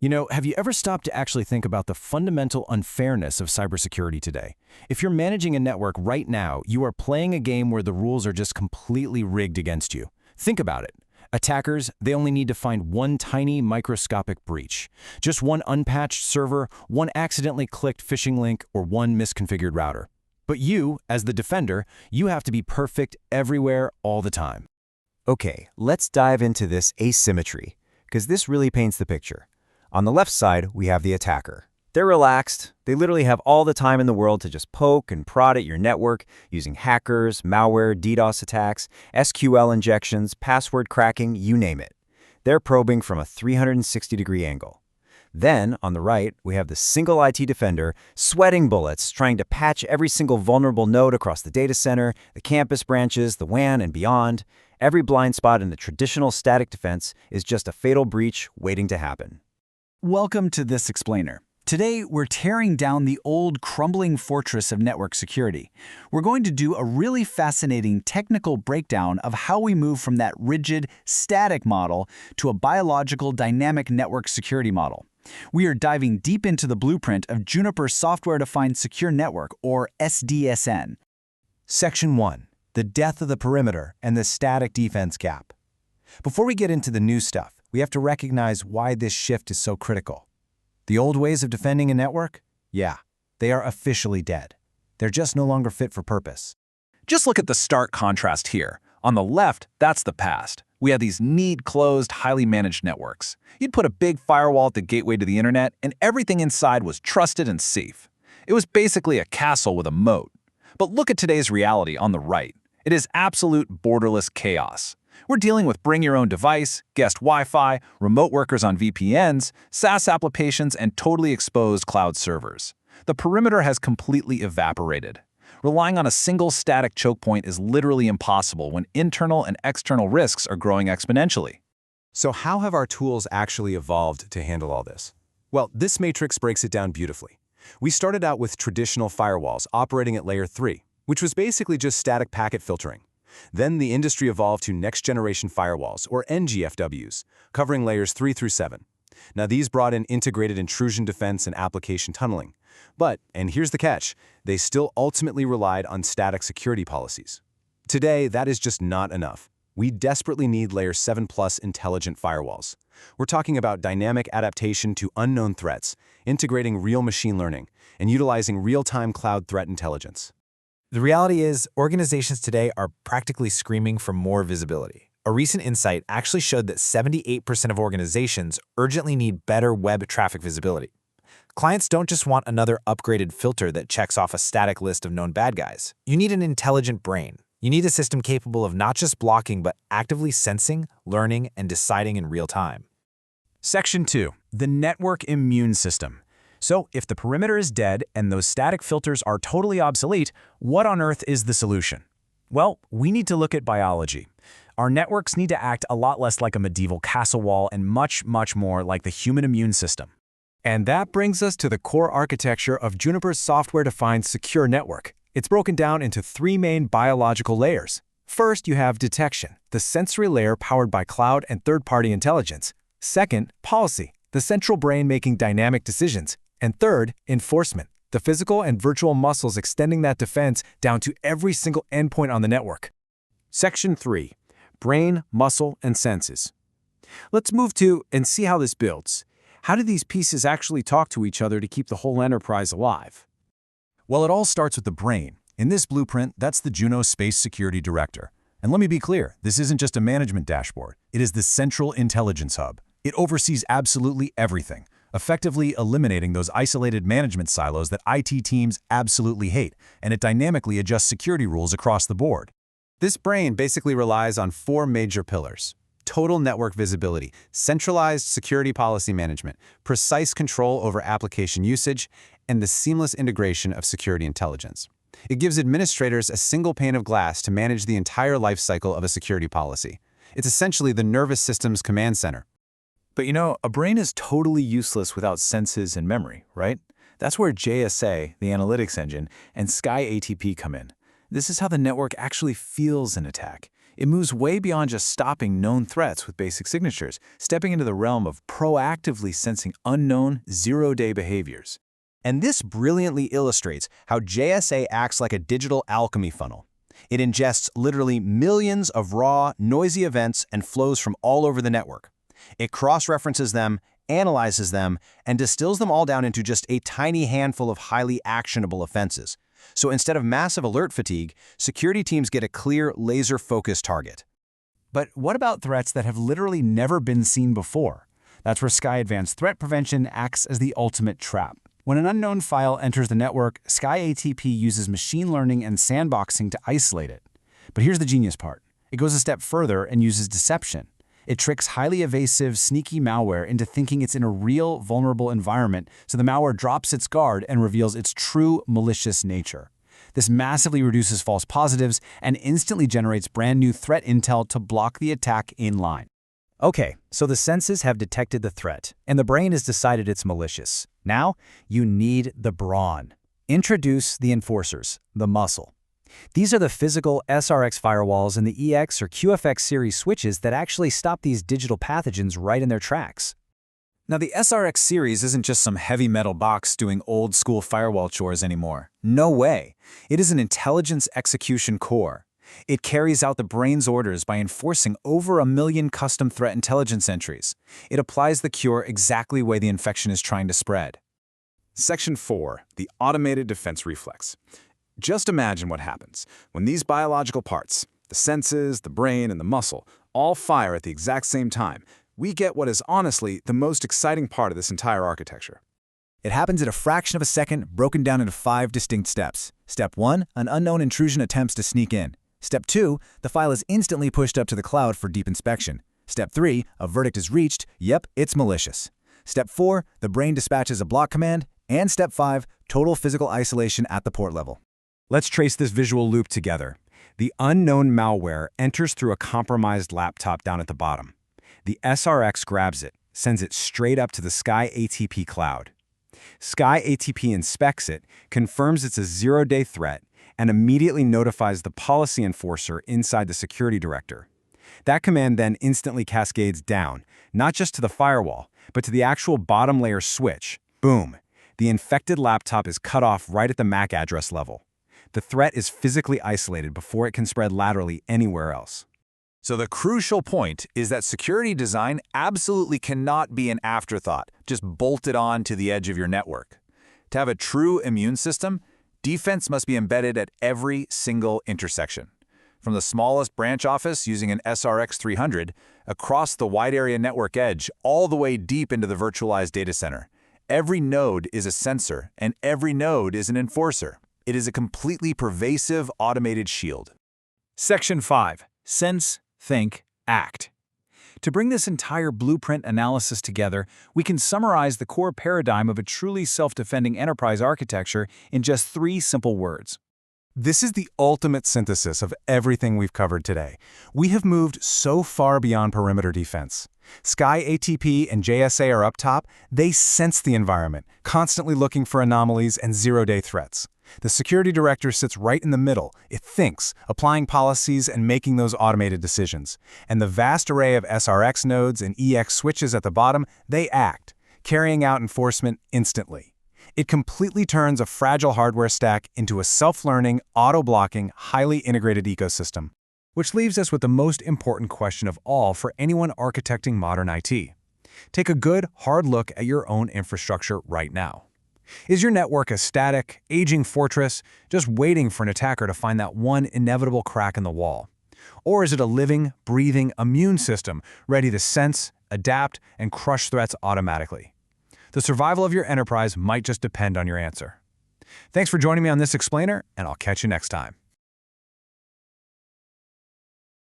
Have you ever stopped to actually think about the fundamental unfairness of cybersecurity today? If you're managing a network right now, you are playing a game where the rules are just completely rigged against you. Think about it. Attackers, they only need to find one tiny microscopic breach. Just one unpatched server, one accidentally clicked phishing link, or one misconfigured router. But you, as the defender, you have to be perfect everywhere, all the time. Okay, let's dive into this asymmetry, because this really paints the picture. On the left side, we have the attacker. They're relaxed. They literally have all the time in the world to just poke and prod at your network using hackers, malware, DDoS attacks, SQL injections, password cracking, you name it. They're probing from a 360-degree angle. Then, on the right, we have the single IT defender sweating bullets, trying to patch every single vulnerable node across the data center, the campus branches, the WAN, and beyond. Every blind spot in the traditional static defense is just a fatal breach waiting to happen. Welcome to This Explainer. Today, we're tearing down the old, crumbling fortress of network security. We're going to do a really fascinating technical breakdown of how we move from that rigid, static model to a biological, dynamic network security model. We are diving deep into the blueprint of Juniper's Software-Defined Secure Network, or SDSN. Section 1. The death of the perimeter and the static defense gap. Before we get into the new stuff, we have to recognize why this shift is so critical. The old ways of defending a network? Yeah, they are officially dead. They're just no longer fit for purpose. Just look at the stark contrast here. On the left, that's the past. We had these neat, closed, highly managed networks. You'd put a big firewall at the gateway to the internet, and everything inside was trusted and safe. It was basically a castle with a moat. But look at today's reality on the right. It is absolute borderless chaos. We're dealing with bring your own device, guest Wi-Fi, remote workers on VPNs, SaaS applications, and totally exposed cloud servers. The perimeter has completely evaporated. Relying on a single static choke point is literally impossible when internal and external risks are growing exponentially. So how have our tools actually evolved to handle all this? Well, this matrix breaks it down beautifully. We started out with traditional firewalls operating at layer 3, which was basically just static packet filtering. Then the industry evolved to next-generation firewalls, or NGFWs, covering layers 3 through 7. Now these brought in integrated intrusion defense and application tunneling. But, and here's the catch, they still ultimately relied on static security policies. Today, that is just not enough. We desperately need layer 7+ intelligent firewalls. We're talking about dynamic adaptation to unknown threats, integrating real machine learning, and utilizing real-time cloud threat intelligence. The reality is, organizations today are practically screaming for more visibility. A recent insight actually showed that 78% of organizations urgently need better web traffic visibility. Clients don't just want another upgraded filter that checks off a static list of known bad guys. You need an intelligent brain. You need a system capable of not just blocking, but actively sensing, learning, and deciding in real time. Section 2. The network immune system. So, if the perimeter is dead and those static filters are totally obsolete, what on earth is the solution? Well, we need to look at biology. Our networks need to act a lot less like a medieval castle wall and much, much more like the human immune system. And that brings us to the core architecture of Juniper's software-defined secure network. It's broken down into 3 main biological layers. First, you have detection, the sensory layer powered by cloud and third-party intelligence. Second, policy, the central brain making dynamic decisions. And third, enforcement, the physical and virtual muscles extending that defense down to every single endpoint on the network. Section 3. Brain, muscle, and senses. Let's move to and see how this builds. How do these pieces actually talk to each other to keep the whole enterprise alive? Well, it all starts with the brain. In this blueprint, that's the Juno Space Security Director. And let me be clear, this isn't just a management dashboard. It is the central intelligence hub. It oversees absolutely everything, effectively eliminating those isolated management silos that IT teams absolutely hate, and it dynamically adjusts security rules across the board. This brain basically relies on 4 major pillars: total network visibility, centralized security policy management, precise control over application usage, and the seamless integration of security intelligence. It gives administrators a single pane of glass to manage the entire lifecycle of a security policy. It's essentially the nervous system's command center. But a brain is totally useless without senses and memory, right? That's where JSA, the analytics engine, and Sky ATP come in. This is how the network actually feels an attack. It moves way beyond just stopping known threats with basic signatures, stepping into the realm of proactively sensing unknown, zero-day behaviors. And this brilliantly illustrates how JSA acts like a digital alchemy funnel. It ingests literally millions of raw, noisy events and flows from all over the network. It cross-references them, analyzes them, and distills them all down into just a tiny handful of highly actionable offenses. So instead of massive alert fatigue, security teams get a clear, laser-focused target. But what about threats that have literally never been seen before? That's where Sky Advanced Threat Prevention acts as the ultimate trap. When an unknown file enters the network, Sky ATP uses machine learning and sandboxing to isolate it. But here's the genius part. It goes a step further and uses deception. It tricks highly evasive, sneaky malware into thinking it's in a real, vulnerable environment, so the malware drops its guard and reveals its true malicious nature. This massively reduces false positives and instantly generates brand new threat intel to block the attack in line. Okay, so the senses have detected the threat, and the brain has decided it's malicious. Now, you need the brawn. Introduce the enforcers, the muscle. These are the physical SRX firewalls and the EX or QFX series switches that actually stop these digital pathogens right in their tracks. Now, the SRX series isn't just some heavy metal box doing old-school firewall chores anymore. No way. It is an intelligence execution core. It carries out the brain's orders by enforcing over 1 million custom threat intelligence entries. It applies the cure exactly the way the infection is trying to spread. Section 4, the automated defense reflex. Just imagine what happens when these biological parts, the senses, the brain, and the muscle, all fire at the exact same time. We get what is honestly the most exciting part of this entire architecture. It happens at a fraction of a second, broken down into 5 distinct steps. Step 1, an unknown intrusion attempts to sneak in. Step 2, the file is instantly pushed up to the cloud for deep inspection. Step 3, a verdict is reached, yep, it's malicious. Step 4, the brain dispatches a block command. And Step 5, total physical isolation at the port level. Let's trace this visual loop together. The unknown malware enters through a compromised laptop down at the bottom. The SRX grabs it, sends it straight up to the Sky ATP cloud. Sky ATP inspects it, confirms it's a zero-day threat, and immediately notifies the policy enforcer inside the security director. That command then instantly cascades down, not just to the firewall, but to the actual bottom layer switch. Boom! The infected laptop is cut off right at the MAC address level. The threat is physically isolated before it can spread laterally anywhere else. So the crucial point is that security design absolutely cannot be an afterthought, just bolted on to the edge of your network. To have a true immune system, defense must be embedded at every single intersection. From the smallest branch office using an SRX 300, across the wide area network edge, all the way deep into the virtualized data center. Every node is a sensor, and every node is an enforcer. It is a completely pervasive automated shield. Section 5. Sense, Think, Act. To bring this entire blueprint analysis together, we can summarize the core paradigm of a truly self-defending enterprise architecture in just 3 simple words. This is the ultimate synthesis of everything we've covered today. We have moved so far beyond perimeter defense. Sky ATP and JSA are up top. They sense the environment, constantly looking for anomalies and zero-day threats. The security director sits right in the middle. It thinks, applying policies and making those automated decisions. And the vast array of SRX nodes and EX switches at the bottom, they act, carrying out enforcement instantly. It completely turns a fragile hardware stack into a self-learning, auto-blocking, highly integrated ecosystem. Which leaves us with the most important question of all for anyone architecting modern IT. Take a good, hard look at your own infrastructure right now. Is your network a static, aging fortress, just waiting for an attacker to find that one inevitable crack in the wall? Or is it a living, breathing, immune system ready to sense, adapt, and crush threats automatically? The survival of your enterprise might just depend on your answer. Thanks for joining me on this explainer, and I'll catch you next time.